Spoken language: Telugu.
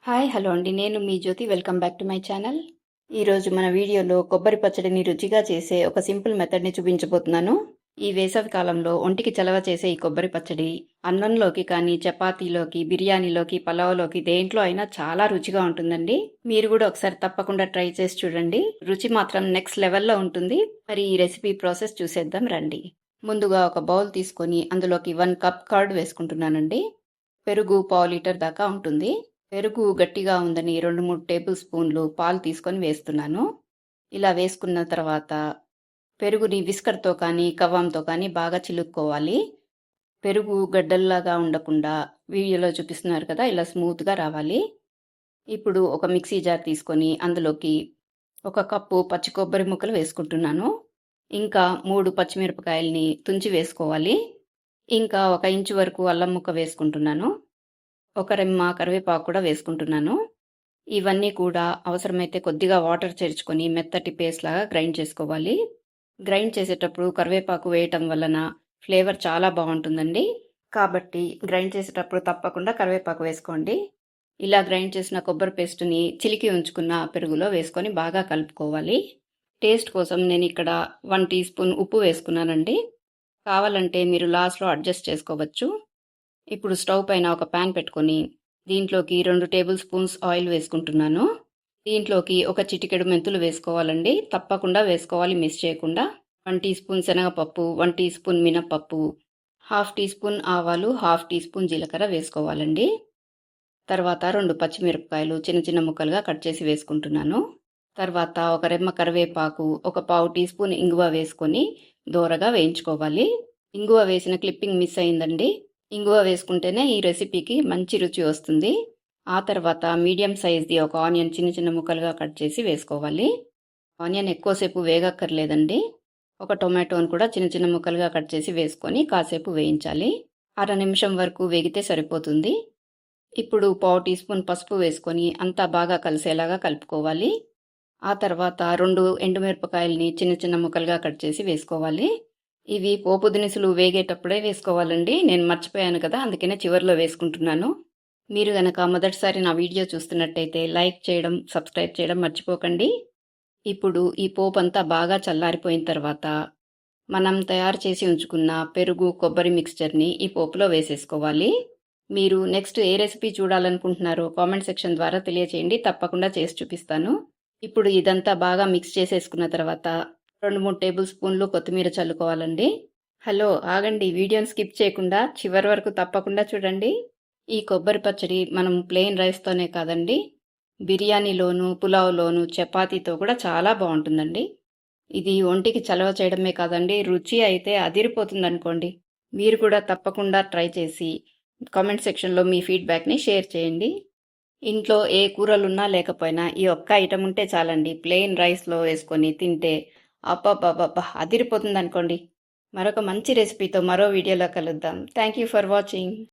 హాయ్ హలో అండి, నేను మీ Jyothi. Welcome back to my channel. ఈరోజు మన వీడియోలో కొబ్బరి పచ్చడిని రుచిగా చేసే ఒక సింపుల్ మెథడ్ని చూపించబోతున్నాను. ఈ వేసవి కాలంలో ఒంటికి చలవ చేసే ఈ కొబ్బరి పచ్చడి అన్నంలోకి కానీ, చపాతీలోకి, బిర్యానీలోకి, పలావ్లోకి దేంట్లో అయినా చాలా రుచిగా ఉంటుందండి. మీరు కూడా ఒకసారి తప్పకుండా ట్రై చేసి చూడండి. రుచి మాత్రం నెక్స్ట్ లెవెల్లో ఉంటుంది. మరి ఈ రెసిపీ ప్రాసెస్ చూసేద్దాం రండి. ముందుగా ఒక బౌల్ తీసుకొని అందులోకి 1 కప్ కర్డ్ వేసుకుంటున్నానండి. పెరుగు పావు లీటర్ దాకా ఉంటుంది. పెరుగు గట్టిగా ఉందని 2-3 టేబుల్ స్పూన్లు పాలు తీసుకొని వేస్తున్నాను. ఇలా వేసుకున్న తర్వాత పెరుగుని విస్కర్తో కానీ, కవ్వంతో కానీ బాగా చిలుక్కోవాలి. పెరుగు గడ్డల్లాగా ఉండకుండా వీడియోలో చూపిస్తున్నారు కదా, ఇలా స్మూత్గా రావాలి. ఇప్పుడు ఒక మిక్సీ జార్ తీసుకొని అందులోకి 1 కప్పు పచ్చి కొబ్బరి ముక్కలు వేసుకుంటున్నాను. ఇంకా 3 పచ్చిమిరపకాయల్ని తుంచి వేసుకోవాలి. ఇంకా 1 ఇంచు వరకు అల్లం ముక్క వేసుకుంటున్నాను. ఒక రెమ్మ కరివేపాకు కూడా వేసుకుంటున్నాను. ఇవన్నీ కూడా అవసరమైతే కొద్దిగా వాటర్ చేర్చుకొని మెత్తటి పేస్ట్ లాగా గ్రైండ్ చేసుకోవాలి. గ్రైండ్ చేసేటప్పుడు కరివేపాకు వేయటం వలన ఫ్లేవర్ చాలా బాగుంటుందండి. కాబట్టి గ్రైండ్ చేసేటప్పుడు తప్పకుండా కరివేపాకు వేసుకోండి. ఇలా గ్రైండ్ చేసిన కొబ్బరి పేస్ట్ని చిలికి ఉంచుకున్న పెరుగులో వేసుకొని బాగా కలుపుకోవాలి. టేస్ట్ కోసం నేను ఇక్కడ 1 టీ స్పూన్ ఉప్పు వేసుకున్నానండి. కావాలంటే మీరు లాస్ట్లో అడ్జస్ట్ చేసుకోవచ్చు. ఇప్పుడు స్టవ్ పైన ఒక ప్యాన్ పెట్టుకొని దీంట్లోకి 2 టేబుల్ స్పూన్స్ ఆయిల్ వేసుకుంటున్నాను. దీంట్లోకి ఒక చిటికెడు మెంతులు వేసుకోవాలండి. తప్పకుండా వేసుకోవాలి, మిస్ చేయకుండా. 1 టీ స్పూన్ శనగపప్పు, 1 టీ స్పూన్ మినపప్పు, హాఫ్ టీ స్పూన్ ఆవాలు, హాఫ్ టీ స్పూన్ జీలకర్ర వేసుకోవాలండి. తర్వాత 2 పచ్చిమిరపకాయలు చిన్న చిన్న ముక్కలుగా కట్ చేసి వేసుకుంటున్నాను. తర్వాత ఒక రెమ్మ కరివేపాకు, ఒక పావు టీ స్పూన్ ఇంగువ వేసుకొని దోరగా వేయించుకోవాలి. ఇంగువ వేసిన క్లిప్పింగ్ మిస్ అయిందండి. ఇంగువ వేసుకుంటేనే ఈ రెసిపీకి మంచి రుచి వస్తుంది. ఆ తర్వాత మీడియం సైజ్ది ఒక ఆనియన్ చిన్న చిన్న ముక్కలుగా కట్ చేసి వేసుకోవాలి. ఆనియన్ ఎక్కువసేపు వేగక్కర్లేదండి. ఒక టొమాటోను కూడా చిన్న చిన్న ముక్కలుగా కట్ చేసి వేసుకొని కాసేపు వేయించాలి. 1/2 నిమిషం వరకు వేగితే సరిపోతుంది. ఇప్పుడు పావు టీ స్పూన్ పసుపు వేసుకొని అంతా బాగా కలిసేలాగా కలుపుకోవాలి. ఆ తర్వాత 2 ఎండుమిరపకాయల్ని చిన్న చిన్న ముక్కలుగా కట్ చేసి వేసుకోవాలి. ఇవి పోపు దినుసులు వేగేటప్పుడే వేసుకోవాలండి. నేను మర్చిపోయాను కదా, అందుకనే చివరిలో వేసుకుంటున్నాను. మీరు గనక మొదటిసారి నా వీడియో చూస్తున్నట్టయితే లైక్ చేయడం, సబ్స్క్రైబ్ చేయడం మర్చిపోకండి. ఇప్పుడు ఈ పోపు అంతా బాగా చల్లారిపోయిన తర్వాత మనం తయారు చేసి ఉంచుకున్న పెరుగు కొబ్బరి మిక్స్చర్ని ఈ పోపులో వేసేసుకోవాలి. మీరు నెక్స్ట్ ఏ రెసిపీ చూడాలనుకుంటున్నారో కామెంట్ సెక్షన్ ద్వారా తెలియచేయండి, తప్పకుండా చేసి చూపిస్తాను. ఇప్పుడు ఇదంతా బాగా మిక్స్ చేసేసుకున్న తర్వాత 2-3 టేబుల్ స్పూన్లు కొత్తిమీర చల్లుకోవాలండి. హలో, ఆగండి, వీడియోని స్కిప్ చేయకుండా చివరి వరకు తప్పకుండా చూడండి. ఈ కొబ్బరి పచ్చడి మనం ప్లెయిన్ రైస్తోనే కాదండి, బిర్యానీలోను, పులావ్లోను, చపాతీతో కూడా చాలా బాగుంటుందండి. ఇది ఒంటికి చలవ చేయడమే కాదండి, రుచి అయితే అదిరిపోతుంది అనుకోండి. మీరు కూడా తప్పకుండా ట్రై చేసి కామెంట్ సెక్షన్లో మీ ఫీడ్బ్యాక్ని షేర్ చేయండి. ఇంట్లో ఏ కూరలున్నా లేకపోయినా ఈ ఒక్క ఐటమ్ ఉంటే చాలండి, ప్లెయిన్ రైస్లో వేసుకొని తింటే అబ్బబ్బబ్బబ్బా అదిరిపోతుంది అనుకోండి. మరొక మంచి రెసిపీతో మరో వీడియోలో కలుద్దాం. Thank you for watching.